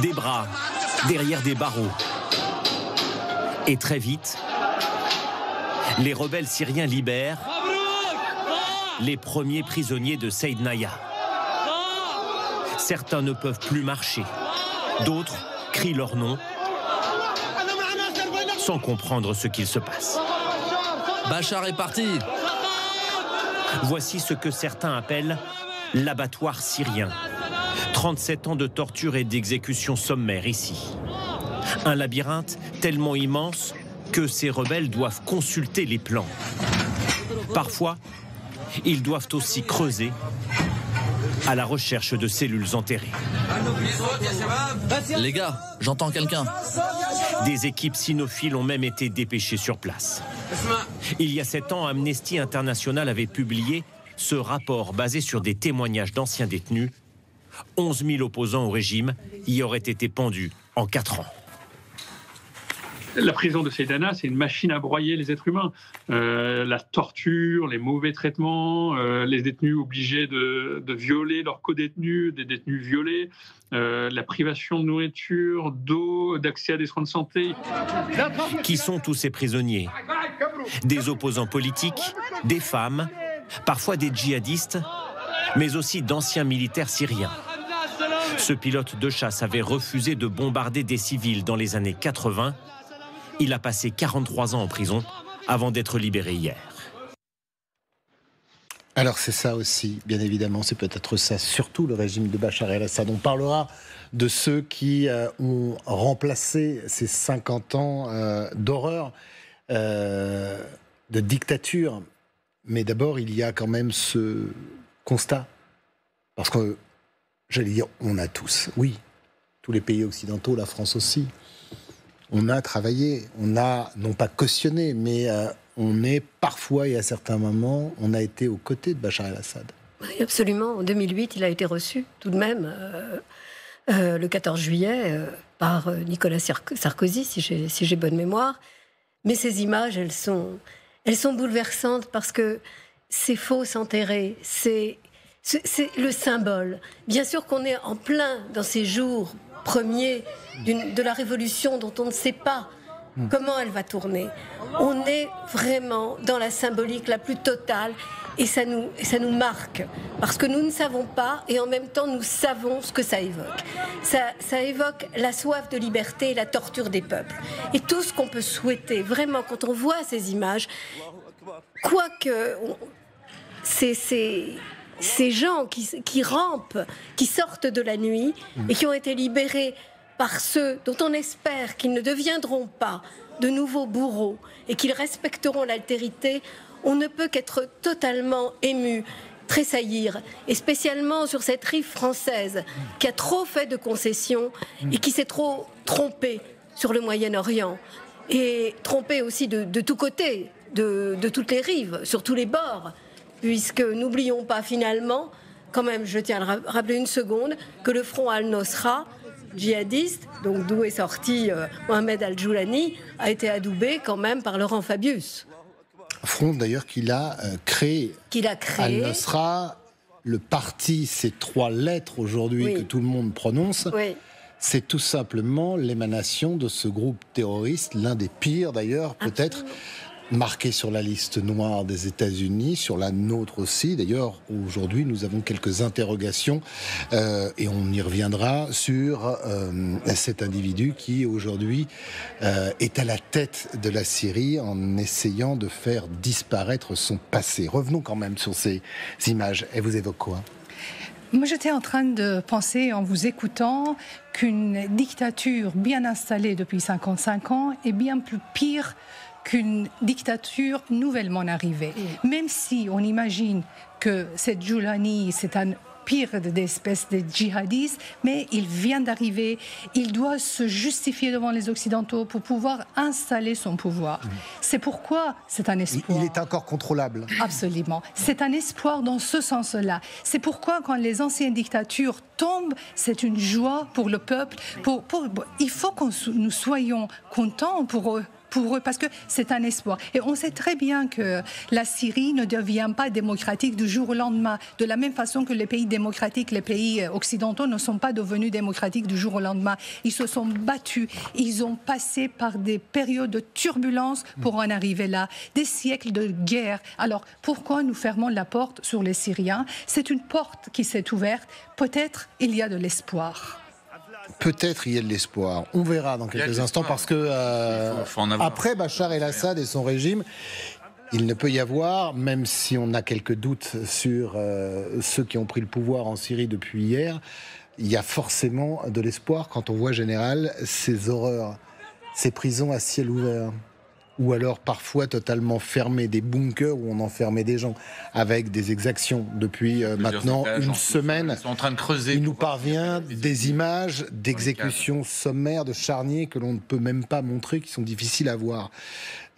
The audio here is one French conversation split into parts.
des bras derrière des barreaux. Et très vite, les rebelles syriens libèrent les premiers prisonniers de Seydnaya. Certains ne peuvent plus marcher, d'autres crient leur nom sans comprendre ce qu'il se passe. Bachar est parti. Voici ce que certains appellent l'abattoir syrien. 37 ans de torture et d'exécution sommaire ici. Un labyrinthe tellement immense que ces rebelles doivent consulter les plans. Parfois, ils doivent aussi creuser à la recherche de cellules enterrées. Les gars, j'entends quelqu'un. Des équipes cynophiles ont même été dépêchées sur place. Il y a 7 ans, Amnesty International avait publié ce rapport basé sur des témoignages d'anciens détenus. 11 000 opposants au régime y auraient été pendus en 4 ans. La prison de Seydana, c'est une machine à broyer les êtres humains. La torture, les mauvais traitements, les détenus obligés de violer leurs co-détenus, des détenus violés, la privation de nourriture, d'eau, d'accès à des soins de santé. Qui sont tous ces prisonniers? Des opposants politiques, des femmes, parfois des djihadistes, mais aussi d'anciens militaires syriens. Ce pilote de chasse avait refusé de bombarder des civils dans les années 80. Il a passé 43 ans en prison avant d'être libéré hier. Alors c'est ça aussi, bien évidemment, c'est peut-être ça, surtout le régime de Bachar el-Assad. On parlera de ceux qui ont remplacé ces 50 ans d'horreur, de dictature. Mais d'abord, il y a quand même ce constat. Parce que, j'allais dire, on a tous, oui, tous les pays occidentaux, la France aussi, on a travaillé, on a, non pas cautionné, mais on est parfois, et à certains moments, on a été aux côtés de Bachar el-Assad. Oui, absolument. En 2008, il a été reçu, tout de même, le 14 juillet, par Nicolas Sarkozy, si j'ai bonne mémoire. Mais ces images, elles sont bouleversantes parce que c'est faux s'enterrer, c'est le symbole. Bien sûr qu'on est en plein dans ces jours premiers de la révolution dont on ne sait pas comment elle va tourner. On est vraiment dans la symbolique la plus totale et ça nous marque parce que nous ne savons pas et en même temps nous savons ce que ça évoque. Ça évoque la soif de liberté et la torture des peuples. Et tout ce qu'on peut souhaiter, vraiment, quand on voit ces images, quoique ces gens qui rampent, qui sortent de la nuit et qui ont été libérés par ceux dont on espère qu'ils ne deviendront pas de nouveaux bourreaux et qu'ils respecteront l'altérité, on ne peut qu'être totalement ému, tressaillir, et spécialement sur cette rive française qui a trop fait de concessions et qui s'est trop trompée sur le Moyen-Orient et trompée aussi de tous côtés, de toutes les rives, sur tous les bords. Puisque n'oublions pas finalement, quand même, je tiens à le rappeler une seconde, que le front al-Nosra, djihadiste, donc d'où est sorti Mohamed al-Joulani, a été adoubé quand même par Laurent Fabius. Front d'ailleurs qu'il a créé. Al-Nosra, le parti, ces 3 lettres aujourd'hui que tout le monde prononce, c'est tout simplement l'émanation de ce groupe terroriste, l'un des pires d'ailleurs, peut-être, marqué sur la liste noire des États-Unis, sur la nôtre aussi. D'ailleurs, aujourd'hui, nous avons quelques interrogations et on y reviendra sur cet individu qui, aujourd'hui, est à la tête de la Syrie en essayant de faire disparaître son passé. Revenons quand même sur ces images. Elles vous évoquent quoi ? Moi, j'étais en train de penser, en vous écoutant, qu'une dictature bien installée depuis 55 ans est bien plus pire qu'une dictature nouvellement arrivée. Même si on imagine que cette Joulani, c'est un pire d'espèces de djihadistes, mais il vient d'arriver, il doit se justifier devant les Occidentaux pour pouvoir installer son pouvoir. C'est pourquoi c'est un espoir. Il est encore contrôlable. Absolument. C'est un espoir dans ce sens-là. C'est pourquoi quand les anciennes dictatures tombent, c'est une joie pour le peuple. Il faut que nous soyons contents pour eux. pour eux, parce que c'est un espoir. Et on sait très bien que la Syrie ne devient pas démocratique du jour au lendemain, de la même façon que les pays démocratiques, les pays occidentaux ne sont pas devenus démocratiques du jour au lendemain. Ils se sont battus, ils ont passé par des périodes de turbulence pour en arriver là, des siècles de guerre. Alors pourquoi nous fermons la porte sur les Syriens? C'est une porte qui s'est ouverte, peut-être il y a de l'espoir. Peut-être il y a de l'espoir. On verra dans quelques instants parce que après Bachar el-Assad et son régime, il ne peut y avoir, même si on a quelques doutes sur ceux qui ont pris le pouvoir en Syrie depuis hier, il y a forcément de l'espoir quand on voit, général, ces horreurs, ces prisons à ciel ouvert. Ou alors parfois totalement fermés, des bunkers où on enfermait des gens avec des exactions. Depuis maintenant une semaine, ils sont en train de creuser. Il nous parvient des images d'exécutions sommaires, de charniers que l'on ne peut même pas montrer, qui sont difficiles à voir.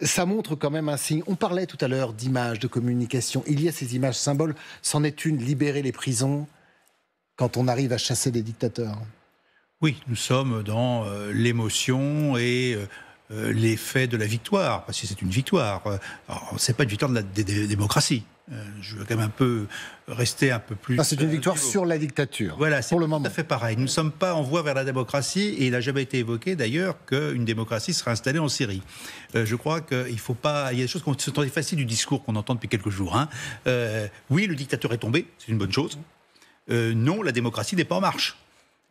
Ça montre quand même un signe. On parlait tout à l'heure d'images, de communication. Il y a ces images symboles. C'en est une, libérer les prisons quand on arrive à chasser des dictateurs. Oui, nous sommes dans l'émotion et... l'effet de la victoire, parce que c'est une victoire. C'est pas une victoire de la démocratie. Je veux quand même un peu rester un peu plus... c'est une victoire sur la dictature, voilà, c'est pour le moment. Tout à fait pareil. Nous ne sommes pas en voie vers la démocratie, et il n'a jamais été évoqué d'ailleurs qu'une démocratie serait installée en Syrie. Je crois qu'il faut pas... Il y a des choses qui sont faciles du discours qu'on entend depuis quelques jours. Oui, le dictateur est tombé, c'est une bonne chose. Non, la démocratie n'est pas en marche.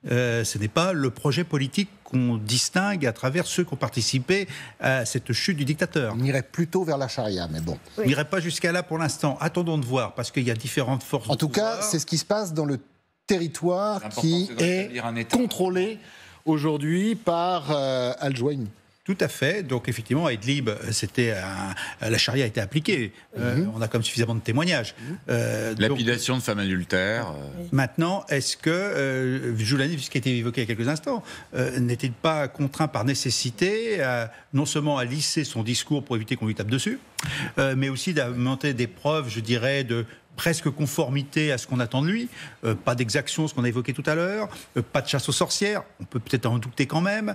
Ce n'est pas le projet politique qu'on distingue à travers ceux qui ont participé à cette chute du dictateur. On irait plutôt vers la charia, mais bon. On n'irait pas jusqu'à là pour l'instant. Attendons de voir, parce qu'il y a différentes forces. En tout cas, c'est ce qui se passe dans le territoire qui est contrôlé aujourd'hui par Al-Jouaini. Tout à fait. Donc effectivement, à Idlib, la charia a été appliquée. On a comme suffisamment de témoignages. Lapidation de femmes adultères. Maintenant, est-ce que Joulani, puisqu'il a été évoqué il y a quelques instants, n'est-il pas contraint par nécessité non seulement à lisser son discours pour éviter qu'on lui tape dessus, mais aussi d'augmenter des preuves, je dirais, de presque conformité à ce qu'on attend de lui, pas d'exaction, ce qu'on a évoqué tout à l'heure, pas de chasse aux sorcières, on peut peut-être en douter quand même,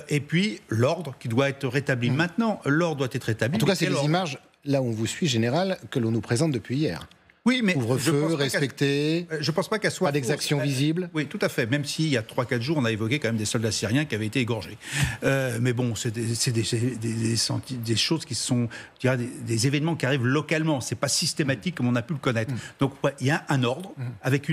et puis l'ordre qui doit être rétabli maintenant. L'ordre doit être rétabli. En tout cas, c'est les images, là où on vous suit, général, que l'on nous présente depuis hier. Oui, mais couvre-feu respecté. Je pense pas qu'elle soit... Pas d'exaction visible. Oui, tout à fait. Même s'il y a 3-4 jours, on a évoqué quand même des soldats syriens qui avaient été égorgés. Mais bon, c'est des choses qui sont, je dirais, des événements qui arrivent localement. C'est pas systématique comme on a pu le connaître. Donc, il y a un ordre avec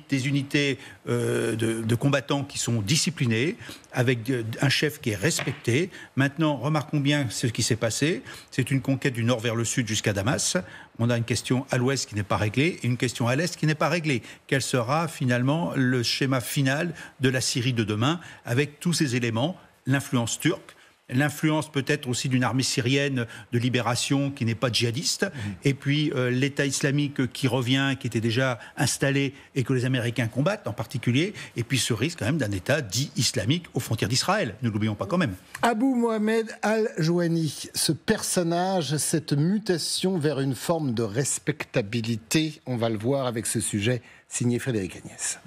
des unités de combattants qui sont disciplinés, avec un chef qui est respecté. Maintenant, remarquons bien ce qui s'est passé. C'est une conquête du nord vers le sud jusqu'à Damas. On a une question à l'ouest qui n'est pas réglée et une question à l'est qui n'est pas réglée. Quel sera finalement le schéma final de la Syrie de demain avec tous ces éléments, l'influence turque, l'influence peut-être aussi d'une armée syrienne de libération qui n'est pas djihadiste, et puis l'État islamique qui revient, qui était déjà installé et que les Américains combattent en particulier, et puis ce risque quand même d'un État dit islamique aux frontières d'Israël. Ne l'oublions pas quand même. Abou Mohamed Al-Jouaini, ce personnage, cette mutation vers une forme de respectabilité, on va le voir avec ce sujet signé Frédéric Agnès.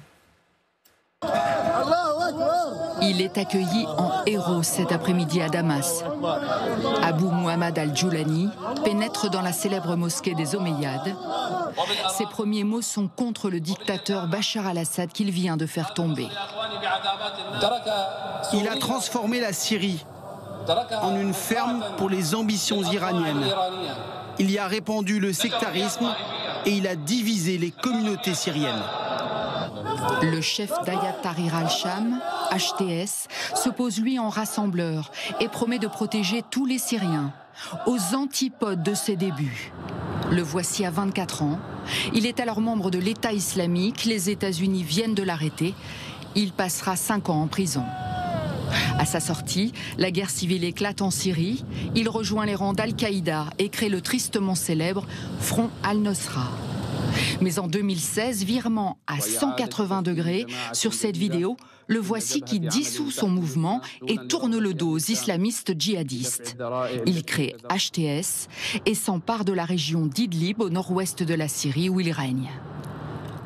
Il est accueilli en héros cet après-midi à Damas. Abou Mohamed Al-Joulani pénètre dans la célèbre mosquée des Omeyyades. Ses premiers mots sont contre le dictateur Bachar al-Assad qu'il vient de faire tomber. Il a transformé la Syrie en une ferme pour les ambitions iraniennes. Il y a répandu le sectarisme et il a divisé les communautés syriennes. Le chef d'Ayat Tahrir al-Sham, HTS, se pose lui en rassembleur et promet de protéger tous les Syriens, aux antipodes de ses débuts. Le voici à 24 ans. Il est alors membre de l'État islamique. Les États-Unis viennent de l'arrêter. Il passera 5 ans en prison. À sa sortie, la guerre civile éclate en Syrie. Il rejoint les rangs d'Al-Qaïda et crée le tristement célèbre Front al-Nosra. Mais en 2016, virement à 180 degrés, sur cette vidéo, le voici qui dissout son mouvement et tourne le dos aux islamistes djihadistes. Il crée HTS et s'empare de la région d'Idlib au nord-ouest de la Syrie où il règne.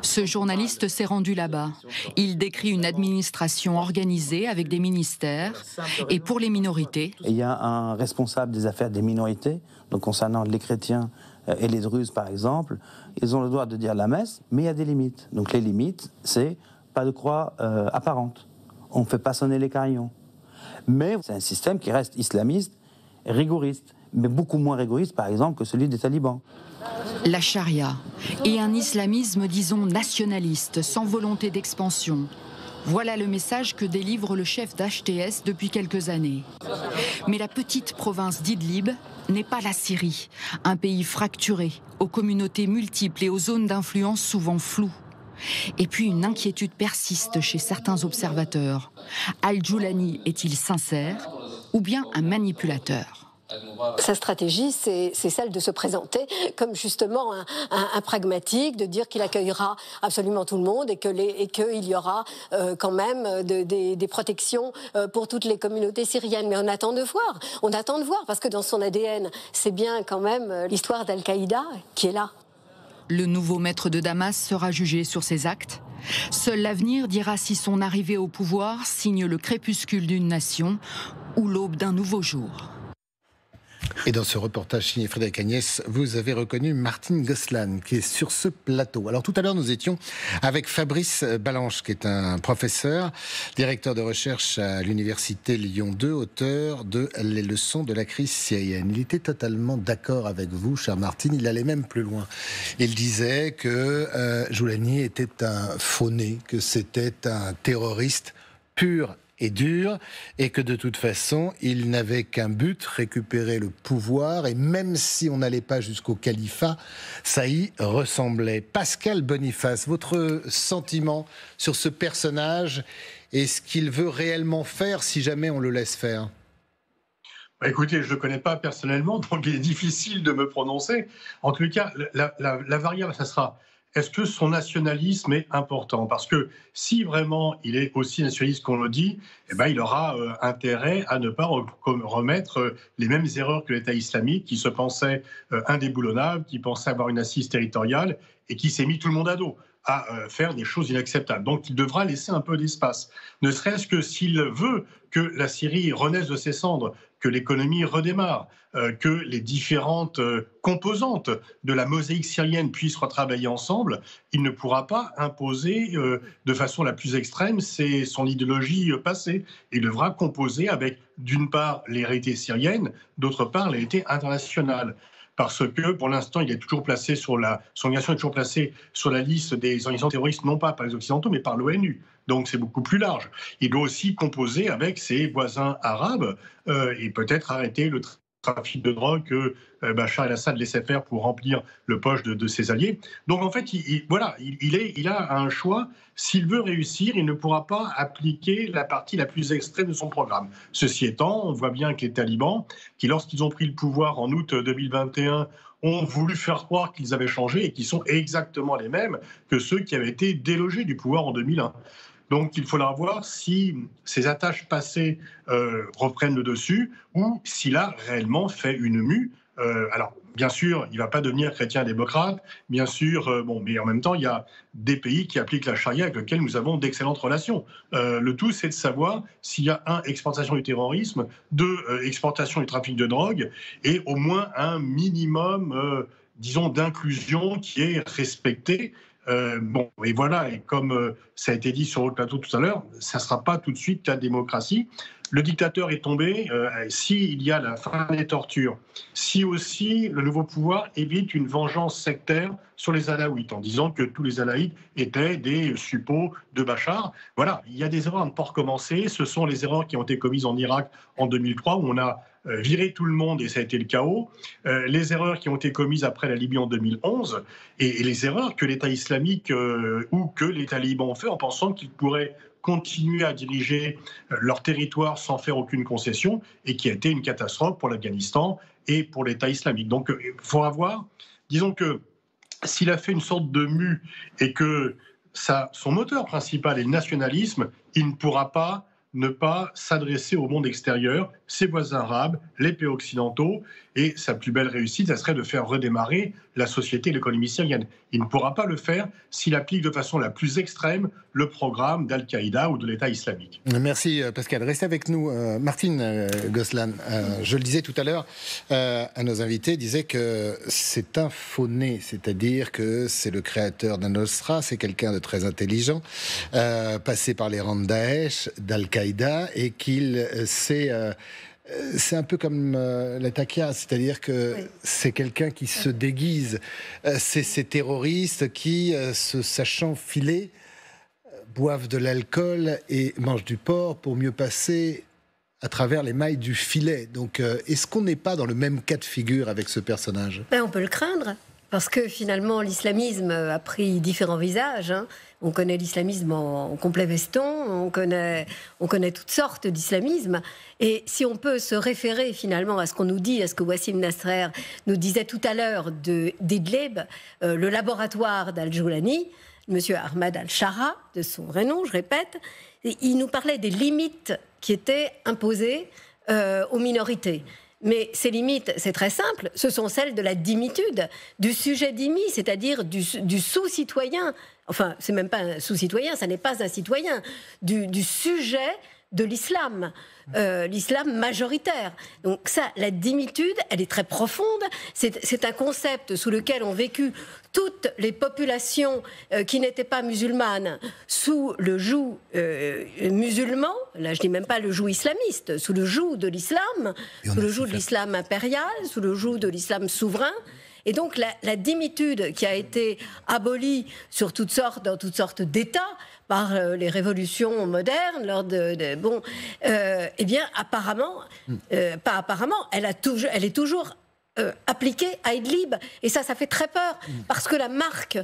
Ce journaliste s'est rendu là-bas. Il décrit une administration organisée avec des ministères. Et pour les minorités... Il y a un responsable des affaires des minorités, donc concernant les chrétiens et les druzes par exemple. Ils ont le droit de dire la messe, mais il y a des limites. Donc les limites, c'est pas de croix apparente. On ne fait pas sonner les carillons. Mais c'est un système qui reste islamiste, rigoriste, mais beaucoup moins rigoriste par exemple que celui des talibans. La charia et un islamisme, disons, nationaliste, sans volonté d'expansion. Voilà le message que délivre le chef d'HTS depuis quelques années. Mais la petite province d'Idlib n'est pas la Syrie, un pays fracturé, aux communautés multiples et aux zones d'influence souvent floues. Et puis une inquiétude persiste chez certains observateurs. Al-Joulani est-il sincère ou bien un manipulateur ? Sa stratégie, c'est celle de se présenter comme justement un pragmatique, de dire qu'il accueillera absolument tout le monde et qu'il y aura quand même des protections pour toutes les communautés syriennes. Mais on attend de voir, parce que dans son ADN, c'est bien quand même l'histoire d'Al-Qaïda qui est là. Le nouveau maître de Damas sera jugé sur ses actes. Seul l'avenir dira si son arrivée au pouvoir signe le crépuscule d'une nation ou l'aube d'un nouveau jour. Et dans ce reportage signé Frédéric Agnès, vous avez reconnu Martine Gosselin qui est sur ce plateau. Alors tout à l'heure, nous étions avec Fabrice Balanche, qui est un professeur, directeur de recherche à l'université Lyon 2, auteur de Les leçons de la crise syrienne. Il était totalement d'accord avec vous, chère Martine, il allait même plus loin. Il disait que Joulani était un faux-né, que c'était un terroriste pur et dur, et que de toute façon, il n'avait qu'un but, récupérer le pouvoir, et même si on n'allait pas jusqu'au califat, ça y ressemblait. Pascal Boniface, votre sentiment sur ce personnage et ce qu'il veut réellement faire si jamais on le laisse faire ? Écoutez, je ne le connais pas personnellement, donc il est difficile de me prononcer. En tout cas, la variable, ça sera... Est-ce que son nationalisme est important ? Parce que si vraiment il est aussi nationaliste qu'on le dit, eh ben, il aura intérêt à ne pas remettre les mêmes erreurs que l'État islamique, qui se pensait indéboulonnable, qui pensait avoir une assise territoriale et qui s'est mis tout le monde à dos à faire des choses inacceptables. Donc il devra laisser un peu d'espace, ne serait-ce que s'il veut que la Syrie renaisse de ses cendres, que l'économie redémarre, que les différentes composantes de la mosaïque syrienne puissent retravailler ensemble. Il ne pourra pas imposer de façon la plus extrême son idéologie passée. Il devra composer avec, d'une part, les réalités syriennes, d'autre part, les réalités internationales. Parce que, pour l'instant, il est toujours placé son organisation est toujours placée sur la liste des organisations terroristes, non pas par les Occidentaux, mais par l'ONU. Donc, c'est beaucoup plus large. Il doit aussi composer avec ses voisins arabes et peut-être arrêter le trafic de drogue que Bachar el-Assad laissait faire pour remplir le poche de ses alliés. Donc, en fait, il a un choix. S'il veut réussir, il ne pourra pas appliquer la partie la plus extrême de son programme. Ceci étant, on voit bien que les talibans, qui lorsqu'ils ont pris le pouvoir en août 2021, ont voulu faire croire qu'ils avaient changé et qui sont exactement les mêmes que ceux qui avaient été délogés du pouvoir en 2001. Donc il faudra voir si ces attaches passées reprennent le dessus ou s'il a réellement fait une mue. Alors, bien sûr, il ne va pas devenir chrétien-démocrate, bien sûr, mais en même temps, il y a des pays qui appliquent la charia avec lesquels nous avons d'excellentes relations. Le tout, c'est de savoir s'il y a exportation du terrorisme, exportation du trafic de drogue, et au moins un minimum, disons, d'inclusion qui est respecté. Et voilà, et comme ça a été dit sur le plateau tout à l'heure, ça ne sera pas tout de suite la démocratie. Le dictateur est tombé s'il y a la fin des tortures, si aussi le nouveau pouvoir évite une vengeance sectaire sur les Alaouites, en disant que tous les Alaouites étaient des suppôts de Bachar. Voilà, il y a des erreurs à ne pas recommencer. Ce sont les erreurs qui ont été commises en Irak en 2003, où on a viré tout le monde et ça a été le chaos. Les erreurs qui ont été commises après la Libye en 2011 et les erreurs que l'État islamique ou que les talibans ont fait en pensant qu'ils pourraient continuer à diriger leur territoire sans faire aucune concession et qui a été une catastrophe pour l'Afghanistan et pour l'État islamique. Donc il faudra voir, disons que s'il a fait une sorte de mue et que son moteur principal est le nationalisme, il ne pourra pas ne pas s'adresser au monde extérieur, ses voisins arabes, les pays occidentaux, et sa plus belle réussite, ça serait de faire redémarrer la société et l'économie syrienne. Il ne pourra pas le faire s'il applique de façon la plus extrême le programme d'Al-Qaïda ou de l'État islamique. Merci Pascal. Restez avec nous. Martine Gosselin, je le disais tout à l'heure à nos invités, disait que c'est un faux-né, c'est-à-dire que c'est le créateur d'Al-Nosra, c'est quelqu'un de très intelligent, passé par les rangs de Daesh, d'Al-Qaïda, et qu'il s'est... c'est un peu comme la takia, c'est-à-dire que c'est quelqu'un qui se déguise. C'est ces terroristes qui, se sachant filer, boivent de l'alcool et mangent du porc pour mieux passer à travers les mailles du filet. Donc, est-ce qu'on n'est pas dans le même cas de figure avec ce personnage ? On peut le craindre, parce que finalement, l'islamisme a pris différents visages. On connaît l'islamisme en complet veston, on connaît toutes sortes d'islamisme. Et si on peut se référer finalement à ce qu'on nous dit, à ce que Wassim Nasser nous disait tout à l'heure d'Idlib, le laboratoire d'Al-Joulani, Monsieur Ahmad Al-Shara, de son vrai nom, je répète, il nous parlait des limites qui étaient imposées aux minorités. Mais ces limites, c'est très simple, ce sont celles de la dimitude, du sujet dhimmi, c'est-à-dire du sous-citoyen. Enfin, c'est même pas un sous-citoyen, ça n'est pas un citoyen, du sujet de l'islam, l'islam majoritaire. Donc ça, la dimitude, elle est très profonde. C'est un concept sous lequel ont vécu toutes les populations qui n'étaient pas musulmanes sous le joug musulman. Là, je dis même pas le joug islamiste, sous le joug de l'islam, sous le joug de l'islam impérial, sous le joug de l'islam souverain. Et donc la dimitude qui a été abolie dans toutes sortes d'États par les révolutions modernes, lors eh bien apparemment, pas apparemment, elle est toujours appliquée à Idlib, et ça fait très peur, parce que la marque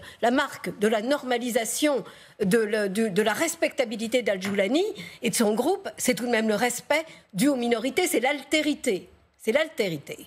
de la normalisation, de la respectabilité d'Al-Joulani et de son groupe, c'est tout de même le respect dû aux minorités, c'est l'altérité. C'est l'altérité.